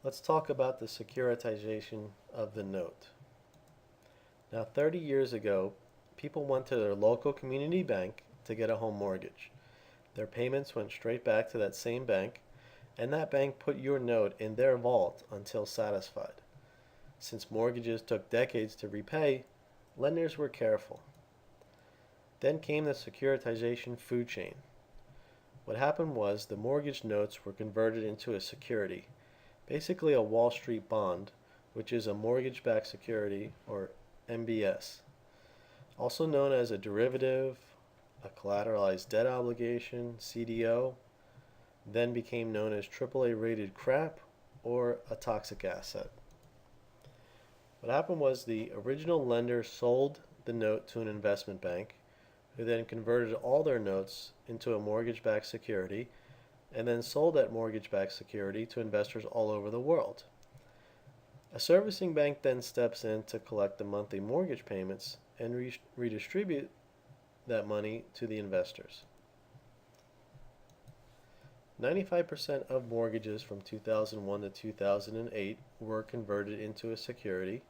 Let's talk about the securitization of the note. Now, 30 years ago, people went to their local community bank to get a home mortgage. Their payments went straight back to that same bank, and that bank put your note in their vault until satisfied. Since mortgages took decades to repay, lenders were careful. Then came the securitization food chain. What happened was the mortgage notes were converted into a security, basically a Wall Street bond, which is a mortgage-backed security, or MBS, also known as a derivative, a collateralized debt obligation, CDO, then became known as AAA rated crap or a toxic asset. What happened was the original lender sold the note to an investment bank, who then converted all their notes into a mortgage-backed security and then sold that mortgage-backed security to investors all over the world. A servicing bank then steps in to collect the monthly mortgage payments and redistribute that money to the investors. 95% of mortgages from 2001 to 2008 were converted into a security,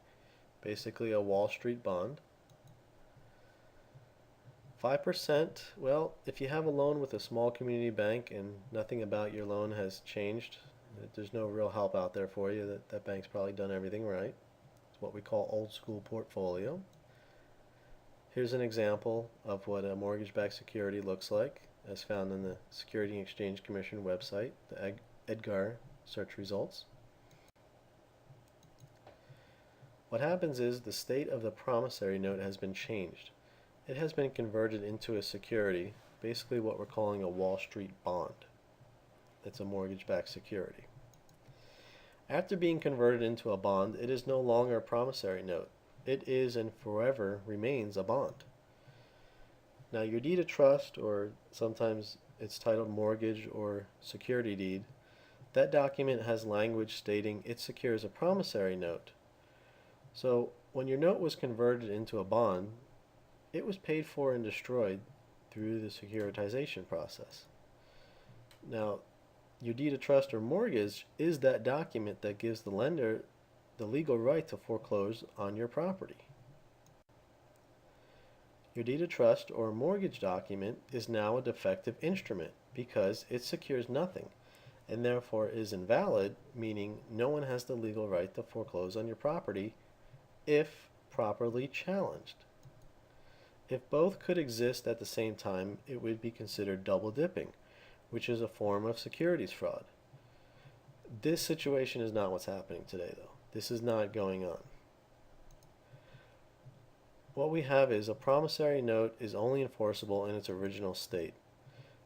basically a Wall Street bond. 5%, well, if you have a loan with a small community bank and nothing about your loan has changed, there's no real help out there for you, that bank's probably done everything right. It's what we call old school portfolio. Here's an example of what a mortgage-backed security looks like, as found in the Securities and Exchange Commission website, the EDGAR search results. What happens is the state of the promissory note has been changed. It has been converted into a security, basically what we're calling a Wall Street bond. It's a mortgage-backed security. After being converted into a bond, it is no longer a promissory note. It is and forever remains a bond. Now, your deed of trust, or sometimes it's titled mortgage or security deed, that document has language stating it secures a promissory note. So, when your note was converted into a bond, it was paid for and destroyed through the securitization process. Now, your deed of trust or mortgage is that document that gives the lender the legal right to foreclose on your property. Your deed of trust or mortgage document is now a defective instrument because it secures nothing and therefore is invalid, meaning no one has the legal right to foreclose on your property if properly challenged. If both could exist at the same time, it would be considered double dipping, which is a form of securities fraud. This situation is not what's happening today, though. This is not going on. What we have is a promissory note is only enforceable in its original state.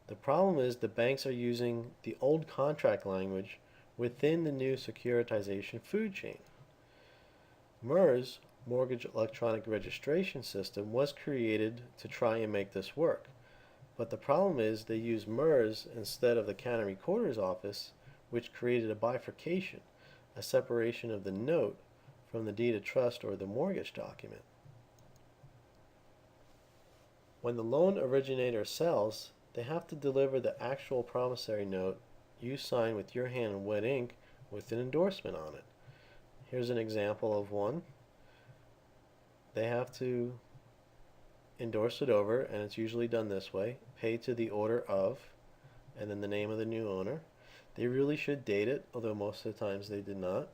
The problem is the banks are using the old contract language within the new securitization food chain. MERS, Mortgage Electronic Registration System, was created to try and make this work. But the problem is they use MERS instead of the county recorder's office, which created a bifurcation, a separation of the note from the deed of trust or the mortgage document. When the loan originator sells, they have to deliver the actual promissory note you sign with your hand in wet ink with an endorsement on it. Here's an example of one. They have to endorse it over, and it's usually done this way: pay to the order of, and then the name of the new owner. They really should date it, although most of the times they did not.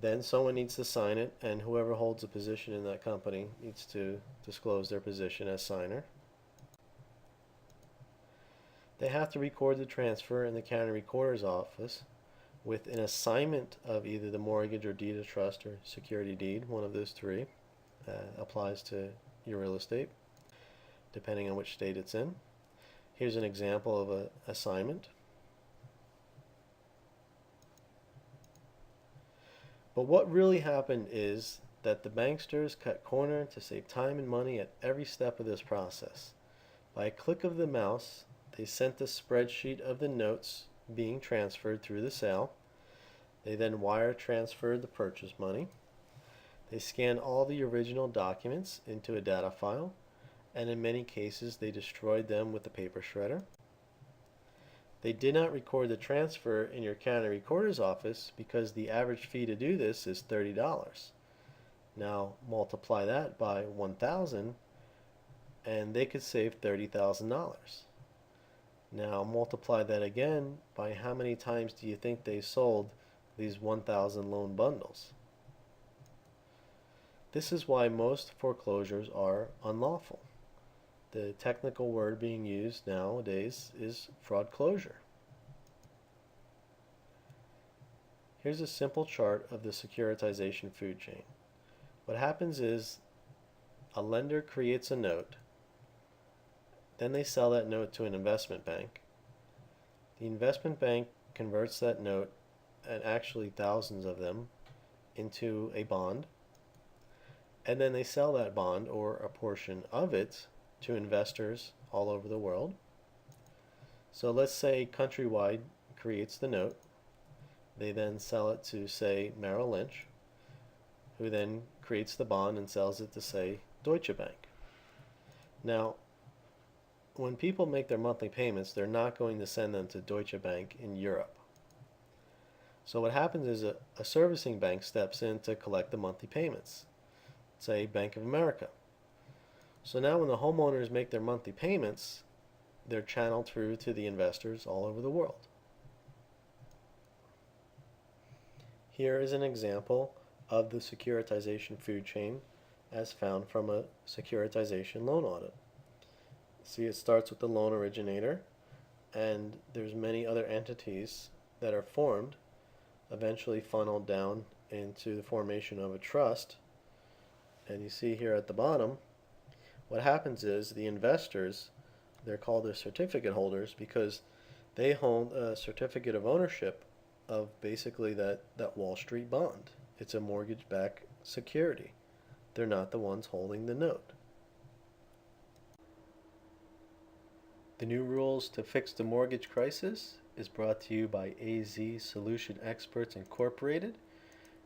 Then someone needs to sign it, and whoever holds a position in that company needs to disclose their position as signer. They have to record the transfer in the county recorder's office with an assignment of either the mortgage or deed of trust or security deed, one of those three. Applies to your real estate, depending on which state it's in. Here's an example of an assignment. But what really happened is that the banksters cut corner to save time and money at every step of this process. By a click of the mouse, they sent a spreadsheet of the notes being transferred through the sale. They then wire transferred the purchase money. They scanned all the original documents into a data file, and in many cases they destroyed them with the paper shredder. They did not record the transfer in your county recorder's office because the average fee to do this is $30. Now multiply that by 1,000 and they could save $30,000. Now multiply that again by how many times do you think they sold these 1,000 loan bundles? This is why most foreclosures are unlawful. The technical word being used nowadays is fraud closure. Here's a simple chart of the securitization food chain. What happens is a lender creates a note, then they sell that note to an investment bank. The investment bank converts that note, and actually thousands of them, into a bond, and then they sell that bond or a portion of it to investors all over the world. So let's say Countrywide creates the note. They then sell it to, say, Merrill Lynch, who then creates the bond and sells it to, say, Deutsche Bank. Now, when people make their monthly payments, they're not going to send them to Deutsche Bank in Europe. So what happens is a servicing bank steps in to collect the monthly payments, say Bank of America. So now when the homeowners make their monthly payments, they're channeled through to the investors all over the world. Here is an example of the securitization food chain as found from a securitization loan audit. See, it starts with the loan originator, and there's many other entities that are formed, eventually funneled down into the formation of a trust. And you see here at the bottom, what happens is the investors, they're called the certificate holders because they hold a certificate of ownership of basically that Wall Street bond. It's a mortgage-backed security. They're not the ones holding the note. The new rules to fix the mortgage crisis is brought to you by AZ Solution Experts Incorporated.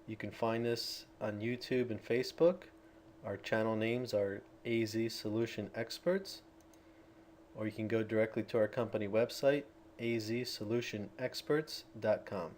You can find us on YouTube and Facebook. Our channel names are AZ Solution Experts, or you can go directly to our company website, azsolutionexperts.com.